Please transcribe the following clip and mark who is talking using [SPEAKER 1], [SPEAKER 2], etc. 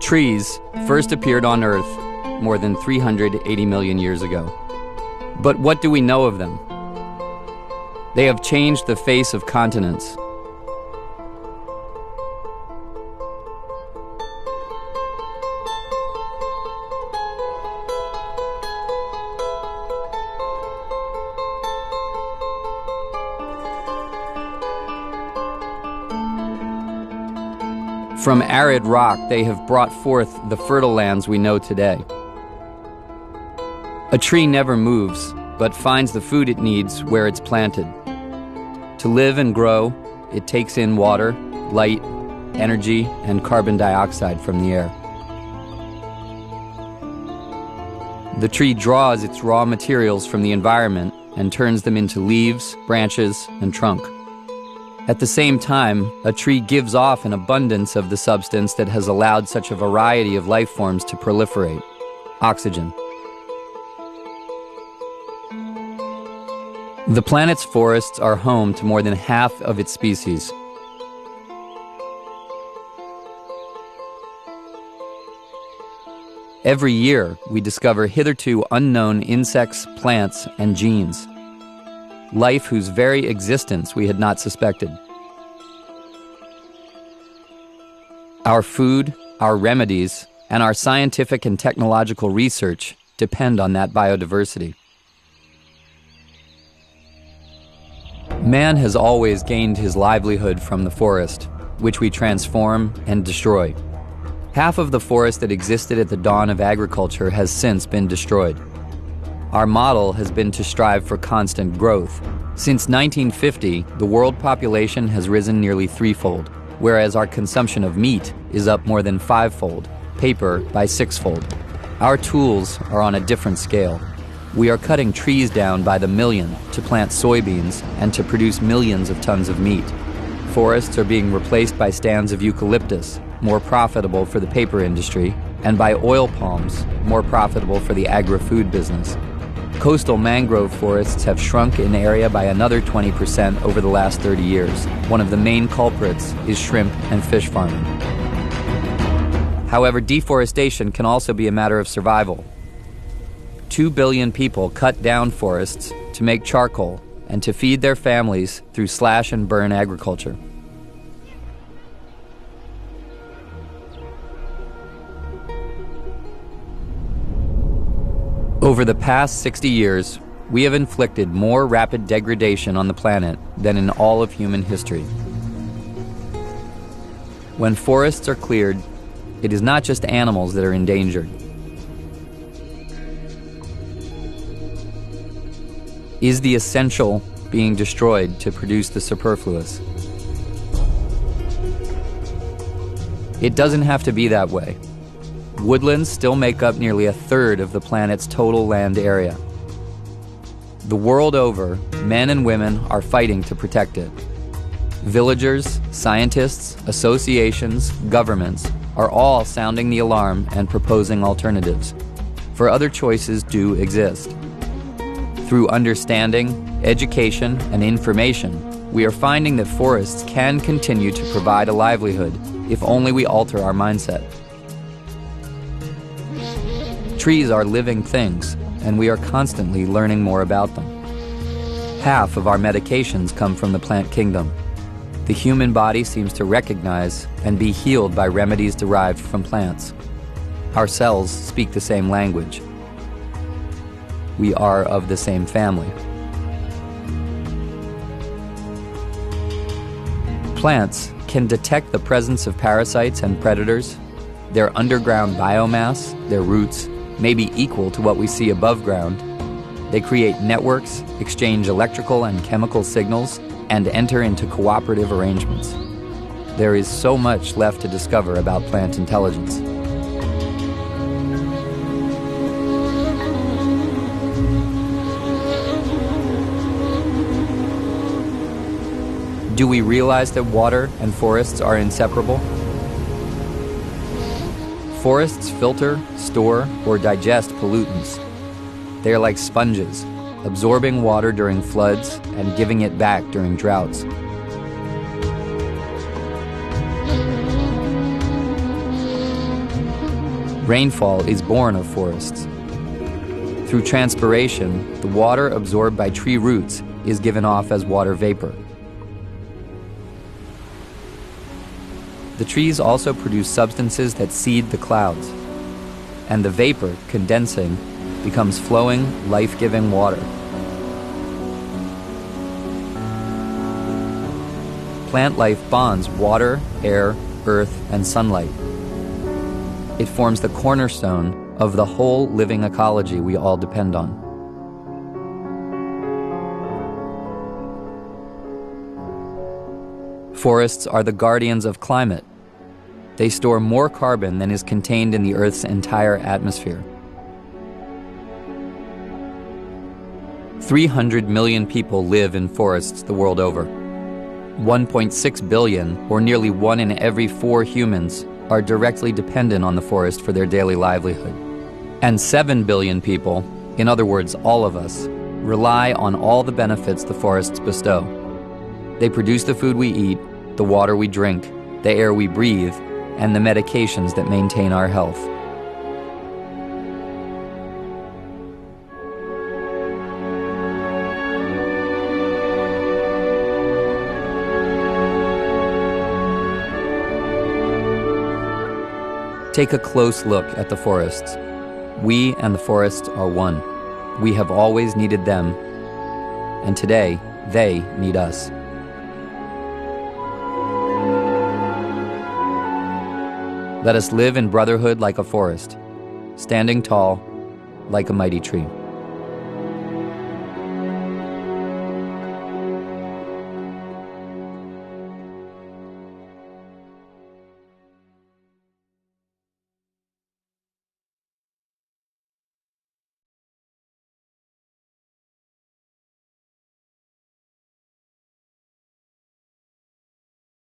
[SPEAKER 1] Trees first appeared on Earth more than 380 million years ago. But what do we know of them? They have changed the face of continents. From arid rock, they have brought forth the fertile lands we know today. A tree never moves, but finds the food it needs where it's planted. To live and grow, it takes in water, light, energy, and carbon dioxide from the air. The tree draws its raw materials from the environment and turns them into leaves, branches, and trunk. At the same time, a tree gives off an abundance of the substance that has allowed such a variety of life forms to proliferate: oxygen. The planet's forests are home to more than half of its species. Every year, we discover hitherto unknown insects, plants, and genes. Life whose very existence we had not suspected. Our food, our remedies, and our scientific and technological research depend on that biodiversity. Man has always gained his livelihood from the forest, which we transform and destroy. Half of the forest that existed at the dawn of agriculture has since been destroyed. Our model has been to strive for constant growth. Since 1950, the world population has risen nearly threefold, whereas our consumption of meat is up more than fivefold, paper by sixfold. Our tools are on a different scale. We are cutting trees down by the million to plant soybeans and to produce millions of tons of meat. Forests are being replaced by stands of eucalyptus, more profitable for the paper industry, and by oil palms, more profitable for the agri-food business. Coastal mangrove forests have shrunk in area by another 20% over the last 30 years. One of the main culprits is shrimp and fish farming. However, deforestation can also be a matter of survival. 2 billion people cut down forests to make charcoal and to feed their families through slash and burn agriculture. Over the past 60 years, we have inflicted more rapid degradation on the planet than in all of human history. When forests are cleared, it is not just animals that are endangered. Is the essential being destroyed to produce the superfluous? It doesn't have to be that way. Woodlands still make up nearly a third of the planet's total land area. The world over, men and women are fighting to protect it. Villagers, scientists, associations, governments are all sounding the alarm and proposing alternatives, for other choices do exist. Through understanding, education, and information, we are finding that forests can continue to provide a livelihood if only we alter our mindset. Trees are living things, and we are constantly learning more about them. Half of our medications come from the plant kingdom. The human body seems to recognize and be healed by remedies derived from plants. Our cells speak the same language. We are of the same family. Plants can detect the presence of parasites and predators. Their underground biomass, their roots, may be equal to what we see above ground. They create networks, exchange electrical and chemical signals, and enter into cooperative arrangements. There is so much left to discover about plant intelligence. Do we realize that water and forests are inseparable? Forests filter, store, or digest pollutants. They are like sponges, absorbing water during floods and giving it back during droughts. Rainfall is born of forests. Through transpiration, the water absorbed by tree roots is given off as water vapor. The trees also produce substances that seed the clouds, and the vapor, condensing, becomes flowing, life-giving water. Plant life bonds water, air, earth, and sunlight. It forms the cornerstone of the whole living ecology we all depend on. Forests are the guardians of climate. They store more carbon than is contained in the Earth's entire atmosphere. 300 million people live in forests the world over. 1.6 billion, or nearly 1 in every 4 humans, are directly dependent on the forest for their daily livelihood. And 7 billion people, in other words, all of us, rely on all the benefits the forests bestow. They produce the food we eat, the water we drink, the air we breathe, and the medications that maintain our health. Take a close look at the forests. We and the forests are one. We have always needed them, and today they need us. Let us live in brotherhood like a forest, standing tall like a mighty tree.